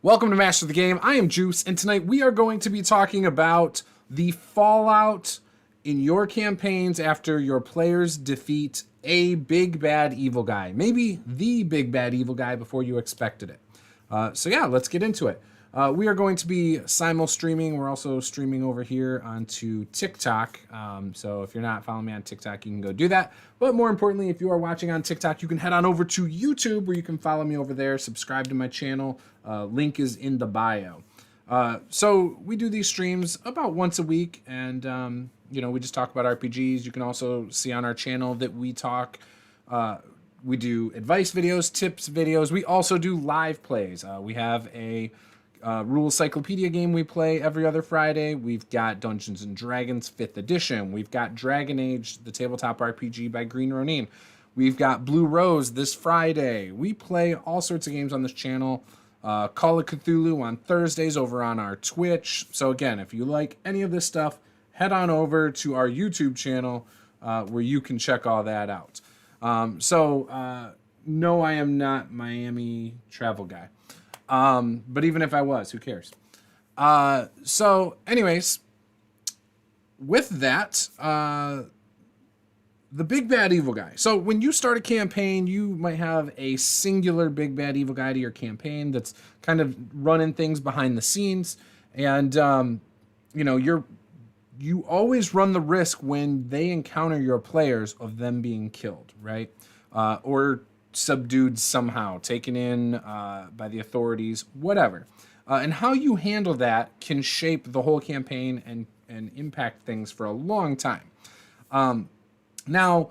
Welcome to Master the Game. I am Juice, and tonight we are going to be talking about the fallout in your campaigns after your players defeat a big bad evil guy. Maybe the big bad evil guy before you expected it. So yeah, let's get into it. We are going to be simul-streaming. We're also streaming over here onto TikTok. So if you're not following me on TikTok, you can go do that. But more importantly, if you are watching on TikTok, you can head on over to YouTube where you can follow me over there, subscribe to my channel. Link is in the bio. So we do these streams about once a week, and we just talk about RPGs. You can also see on our channel that we talk. We do advice videos, tips videos. We also do live plays. We have a Rule Encyclopedia game we play every other Friday. We've got Dungeons and Dragons 5th edition. We've got Dragon Age, the tabletop RPG by Green Ronin. We've got Blue Rose this Friday. We play all sorts of games on this channel. Call of Cthulhu on Thursdays over on our Twitch. So again, if you like any of this stuff, head on over to our YouTube channel where you can check all that out. No, I am not Miami travel guy. But even if I was, who cares? So anyways, with that, the big bad evil guy. So when you start a campaign, you might have a singular big bad evil guy to your campaign that's kind of running things behind the scenes. And, you always run the risk when they encounter your players of them being killed, right? Or subdued somehow, taken in by the authorities, whatever. And how you handle that can shape the whole campaign and impact things for a long time. Now,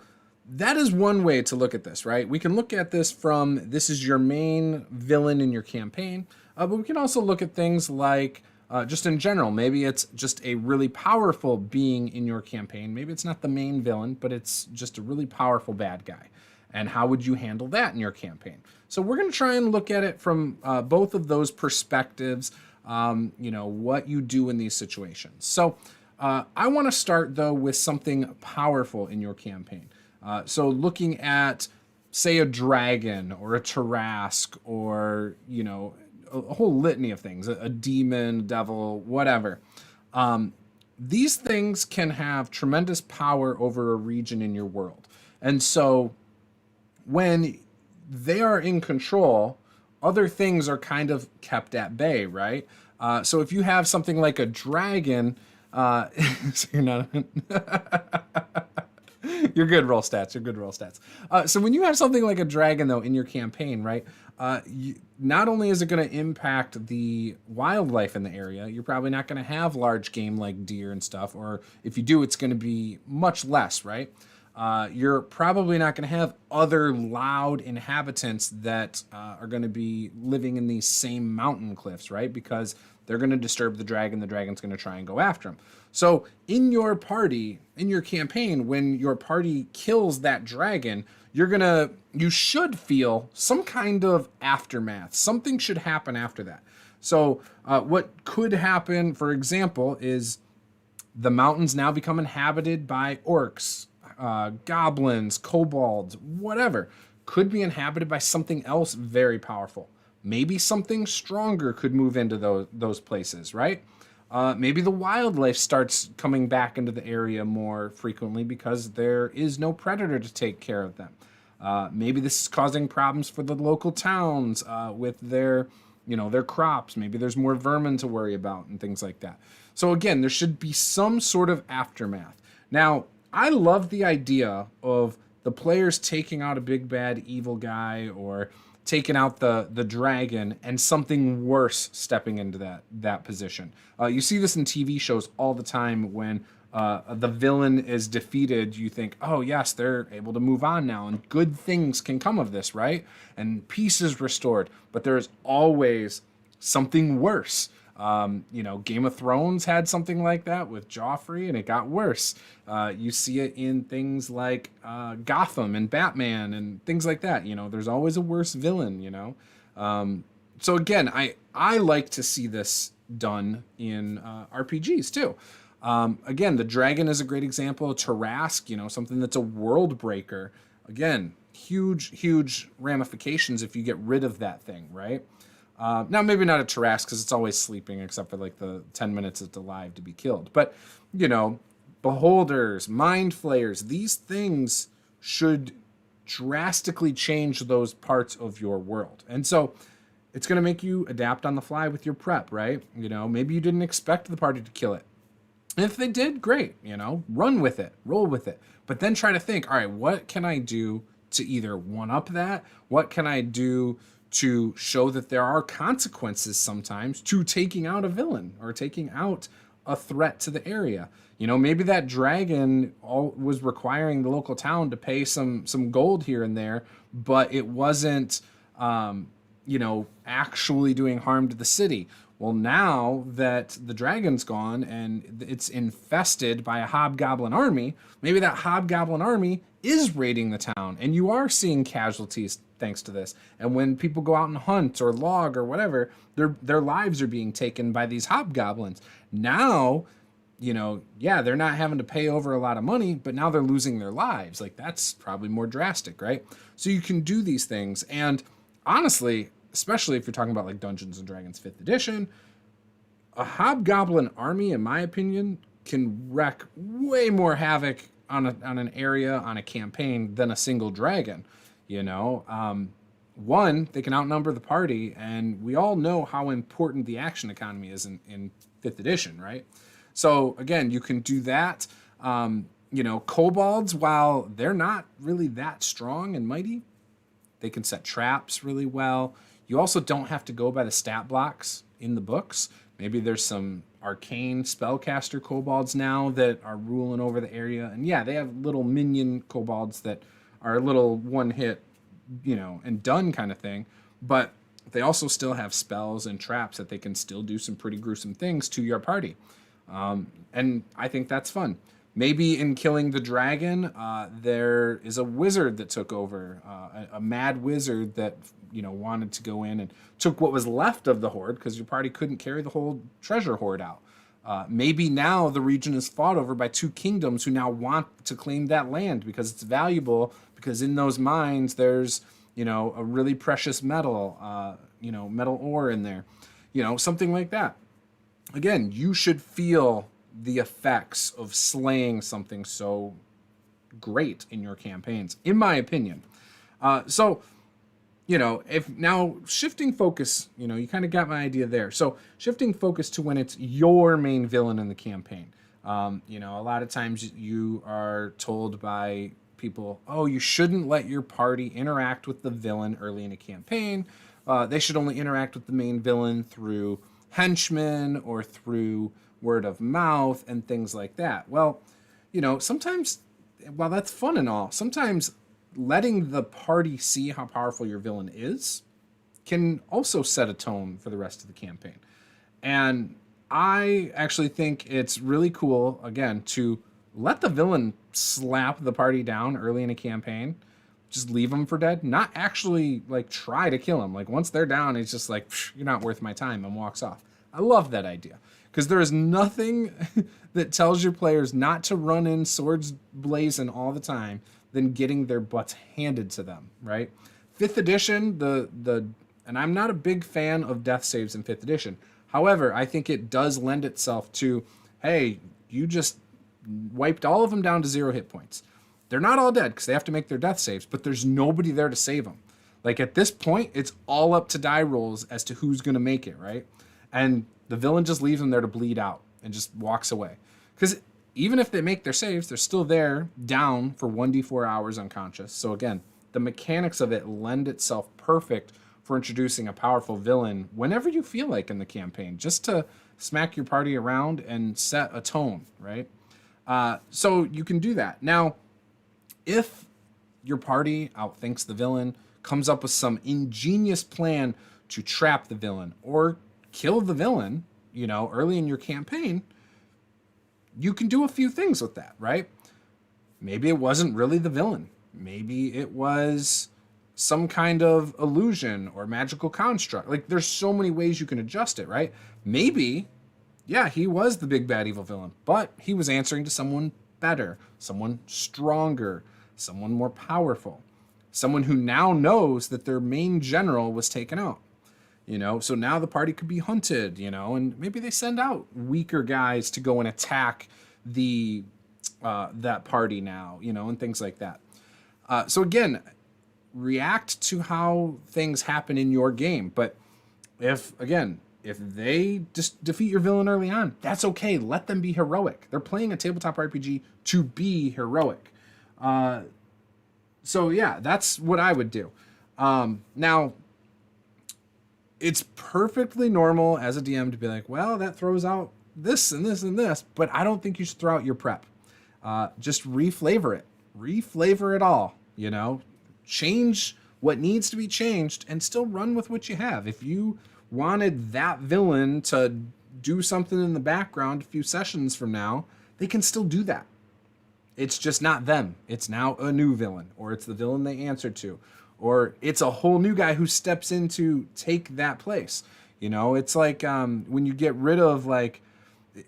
that is one way to look at this, right? We can look at this from this is your main villain in your campaign, but we can also look at things like just in general. Maybe it's just a really powerful being in your campaign. Maybe it's not the main villain, but it's just a really powerful bad guy. And how would you handle that in your campaign? So we're going to try and look at it from both of those perspectives, what you do in these situations. So I want to start, though, with something powerful in your campaign. So looking at, say, a dragon or a Tarrasque or, a whole litany of things, a demon, devil, whatever. These things can have tremendous power over a region in your world. And so when they are in control, other things are kind of kept at bay, right? So if you have something like a dragon, so you're not... You're good, roll stats. You're good, roll stats. So when you have something like a dragon, though, in your campaign, right, not only is it going to impact the wildlife in the area, you're probably not going to have large game like deer and stuff, or if you do, it's going to be much less, right? You're probably not going to have other loud inhabitants that are going to be living in these same mountain cliffs, right? Because they're going to disturb the dragon. The dragon's going to try and go after him. So in your party, in your campaign, when your party kills that dragon, you should feel some kind of aftermath. Something should happen after that. So what could happen, for example, is the mountains now become inhabited by orcs, goblins, kobolds, whatever. Could be inhabited by something else very powerful. Maybe something stronger could move into those places, right? Maybe the wildlife starts coming back into the area more frequently because there is no predator to take care of them. Maybe this is causing problems for the local towns with their crops. Maybe there's more vermin to worry about and things like that. So again, there should be some sort of aftermath. Now, I love the idea of the players taking out a big bad evil guy or taking out the dragon and something worse stepping into that position. You see this in TV shows all the time when the villain is defeated. You think, oh yes, they're able to move on now and good things can come of this, right? And peace is restored. But there's always something worse. Game of Thrones had something like that with Joffrey, and it got worse. You see it in things like Gotham and Batman and things like that. There's always a worse villain, So again, I like to see this done in RPGs too. Again, the dragon is a great example. Tarrasque, something that's a world breaker. Again, huge ramifications if you get rid of that thing, right? Now, maybe not a Tarrasque because it's always sleeping except for like the 10 minutes it's alive to be killed. But, beholders, mind flayers, these things should drastically change those parts of your world. And so it's going to make you adapt on the fly with your prep, right? Maybe you didn't expect the party to kill it. And if they did, great, run with it, roll with it. But then try to think, all right, what can I do to either one up that? What can I do to show that there are consequences sometimes to taking out a villain or taking out a threat to the area? Maybe that dragon was requiring the local town to pay some gold here and there, but it wasn't, actually doing harm to the city. Well, now that the dragon's gone and it's infested by a hobgoblin army, maybe that hobgoblin army is raiding the town, and you are seeing casualties thanks to this. And when people go out and hunt or log or whatever, their lives are being taken by these hobgoblins. Now, they're not having to pay over a lot of money, but now they're losing their lives. Like, that's probably more drastic, right? So you can do these things. And honestly, especially if you're talking about like Dungeons and Dragons 5th edition, a hobgoblin army, in my opinion, can wreak way more havoc on an area, on a campaign, than a single dragon. One, they can outnumber the party, and we all know how important the action economy is in 5th edition, right? So again, you can do that. Kobolds, while they're not really that strong and mighty, they can set traps really well. You also don't have to go by the stat blocks in the books. Maybe there's some arcane spellcaster kobolds now that are ruling over the area. And yeah, they have little minion kobolds that are a little one hit, and done kind of thing. But they also still have spells and traps that they can still do some pretty gruesome things to your party. And I think that's fun. Maybe in killing the dragon, there is a wizard that took over, a mad wizard that wanted to go in and took what was left of the horde because your party couldn't carry the whole treasure hoard out. Maybe now the region is fought over by two kingdoms who now want to claim that land because it's valuable, because in those mines there's a really precious metal, metal ore in there, something like that. Again, you should feel the effects of slaying something so great in your campaigns, in my opinion. If now shifting focus, you kind of got my idea there. So shifting focus to when it's your main villain in the campaign. A lot of times you are told by people, oh, you shouldn't let your party interact with the villain early in a campaign. They should only interact with the main villain through henchmen or through word of mouth and things like that. Well, sometimes, while that's fun and all, sometimes letting the party see how powerful your villain is can also set a tone for the rest of the campaign. And I actually think it's really cool, again, to let the villain slap the party down early in a campaign. Just leave them for dead. Not actually like try to kill them. Like once they're down, it's just like, you're not worth my time, and walks off. I love that idea because there is nothing that tells your players not to run in swords blazing all the time than getting their butts handed to them, right? 5th edition, and I'm not a big fan of death saves in 5th edition. However, I think it does lend itself to, hey, you just wiped all of them down to 0 hit points. They're not all dead because they have to make their death saves, but there's nobody there to save them. Like at this point, it's all up to die rolls as to who's going to make it, right? And the villain just leaves them there to bleed out and just walks away. Because even if they make their saves, they're still there down for 1d4 hours unconscious. So again, the mechanics of it lend itself perfect for introducing a powerful villain whenever you feel like in the campaign, just to smack your party around and set a tone, right? So you can do that. Now, if your party outthinks the villain, comes up with some ingenious plan to trap the villain or kill the villain, early in your campaign, you can do a few things with that, right? Maybe it wasn't really the villain. Maybe it was some kind of illusion or magical construct. Like there's so many ways you can adjust it, right? Maybe, yeah, he was the big bad evil villain, but he was answering to someone better, someone stronger, someone more powerful, someone who now knows that their main general was taken out. So now the party could be hunted, and maybe they send out weaker guys to go and attack the that party now, and things like that. So again, react to how things happen in your game. But if they just defeat your villain early on, that's okay. Let them be heroic. They're playing a tabletop RPG to be heroic. So yeah, that's what I would do. Now, it's perfectly normal as a DM to be like, well, that throws out this and this and this, but I don't think you should throw out your prep. Just reflavor it. Reflavor it all, Change what needs to be changed and still run with what you have. If you wanted that villain to do something in the background a few sessions from now, they can still do that. It's just not them. It's now a new villain, or it's the villain they answer to, or it's a whole new guy who steps in to take that place. It's like when you get rid of, like,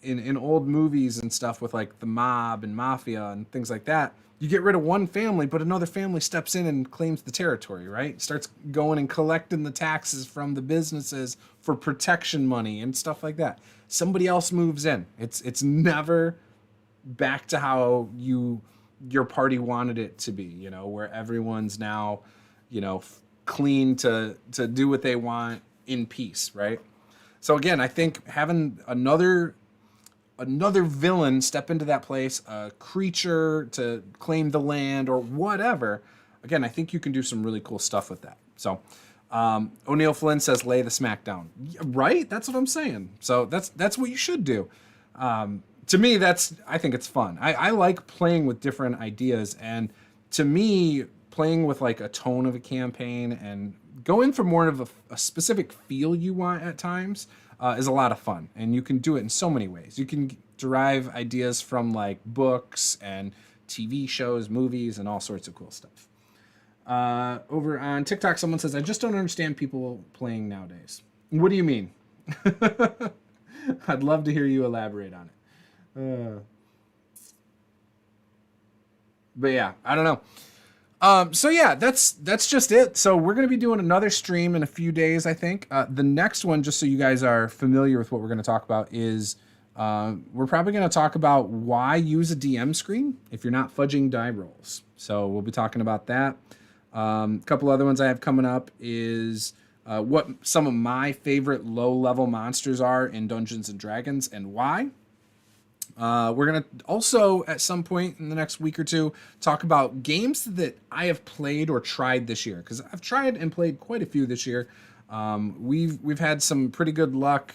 in old movies and stuff with like the mob and mafia and things like that, you get rid of one family, but another family steps in and claims the territory, right? Starts going and collecting the taxes from the businesses for protection money and stuff like that. Somebody else moves in. It's never back to how your party wanted it to be, where everyone's now, clean to do what they want in peace, right? So again, I think having another villain step into that place, a creature to claim the land or whatever, again, I think you can do some really cool stuff with that. So O'Neill Flynn says, lay the smackdown. Right? That's what I'm saying. So that's what you should do. To me, I think it's fun. I like playing with different ideas. And to me, playing with like a tone of a campaign and going for more of a specific feel you want at times is a lot of fun. And you can do it in so many ways. You can derive ideas from like books and TV shows, movies, and all sorts of cool stuff. Over on TikTok, someone says, I just don't understand people playing nowadays. What do you mean? I'd love to hear you elaborate on it. But yeah, I don't know. So yeah, that's just it. So we're going to be doing another stream in a few days, I think. The next one, just so you guys are familiar with what we're going to talk about, is we're probably going to talk about why use a DM screen if you're not fudging die rolls. So we'll be talking about that. A couple other ones I have coming up is what some of my favorite low-level monsters are in Dungeons & Dragons and why. We're going to also, at some point in the next week or two, talk about games that I have played or tried this year, because I've tried and played quite a few this year. We've had some pretty good luck,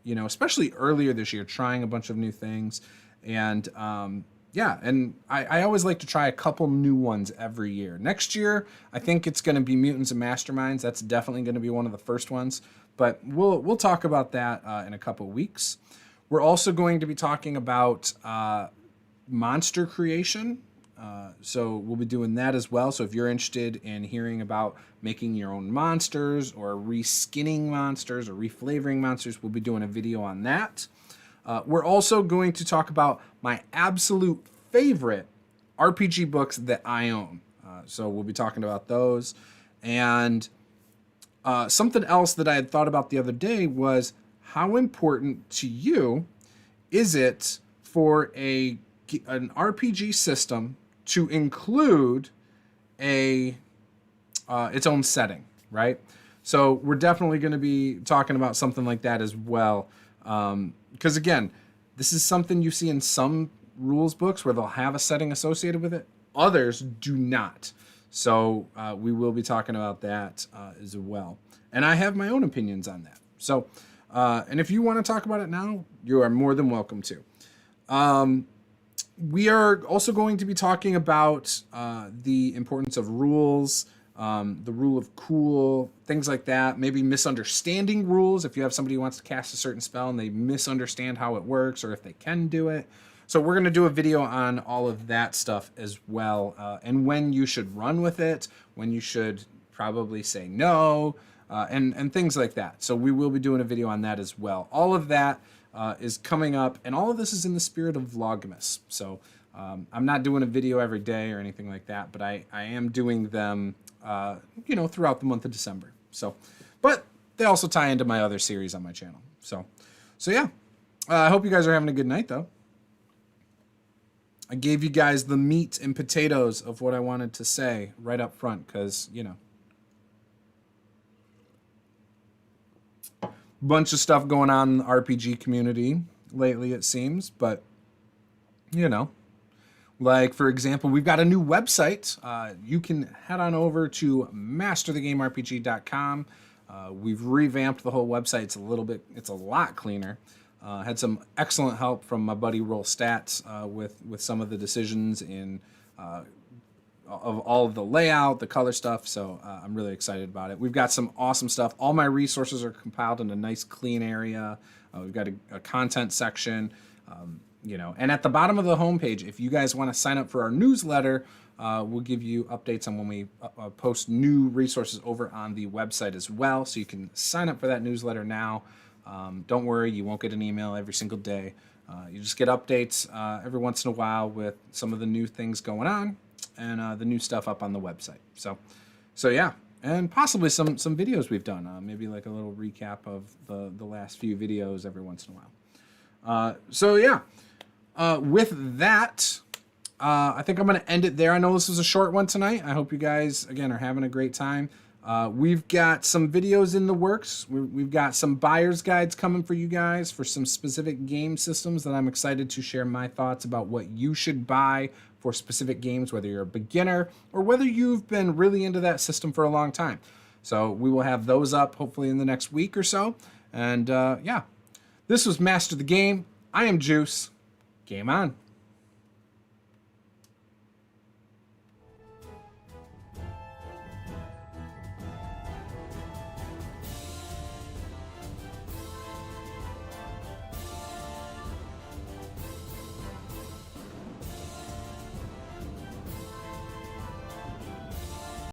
especially earlier this year, trying a bunch of new things. And and I always like to try a couple new ones every year. Next year, I think it's going to be Mutants and Masterminds. That's definitely going to be one of the first ones. But we'll talk about that in a couple weeks. We're also going to be talking about monster creation. So we'll be doing that as well. So if you're interested in hearing about making your own monsters or reskinning monsters or reflavoring monsters, we'll be doing a video on that. We're also going to talk about my absolute favorite RPG books that I own. So we'll be talking about those. And something else that I had thought about the other day was, how important to you is it for an RPG system to include its own setting, right? So we're definitely going to be talking about something like that as well. Because again, this is something you see in some rules books where they'll have a setting associated with it. Others do not. So we will be talking about that as well. And I have my own opinions on that. So... and if you want to talk about it now, you are more than welcome to. We are also going to be talking about the importance of rules, the rule of cool, things like that. Maybe misunderstanding rules if you have somebody who wants to cast a certain spell and they misunderstand how it works or if they can do it. So we're going to do a video on all of that stuff as well, and when you should run with it, when you should probably say no, and things like that. So we will be doing a video on that as well. All of that is coming up, and all of this is in the spirit of Vlogmas. So I'm not doing a video every day or anything like that, but I am doing them, throughout the month of December. So, but they also tie into my other series on my channel. So yeah. I hope you guys are having a good night, though. I gave you guys the meat and potatoes of what I wanted to say right up front because, you know, bunch of stuff going on in the RPG community lately, it seems. But, you know, like, for example, we've got a new website. You can head on over to masterthegamerpg.com. We've revamped the whole website. It's a lot cleaner. Had some excellent help from my buddy Roll Stats with some of the decisions in of all of the layout, the color stuff. So I'm really excited about it. We've got some awesome stuff. All my resources are compiled in a nice clean area. We've got a content section, you know, and at the bottom of the homepage, if you guys want to sign up for our newsletter, we'll give you updates on when we post new resources over on the website as well. So you can sign up for that newsletter now. Don't worry, you won't get an email every single day. You just get updates every once in a while with some of the new things going on and the new stuff up on the website. So yeah, and possibly some videos we've done. Maybe like a little recap of the last few videos every once in a while. So yeah, with that, I think I'm going to end it there. I know this was a short one tonight. I hope you guys, again, are having a great time. We've got some videos in the works. We've got some buyer's guides coming for you guys for some specific game systems that I'm excited to share my thoughts about what you should buy for specific games, whether you're a beginner or whether you've been really into that system for a long time. So we will have those up hopefully in the next week or so. And yeah, this was Master the Game. I am Juice. Game on.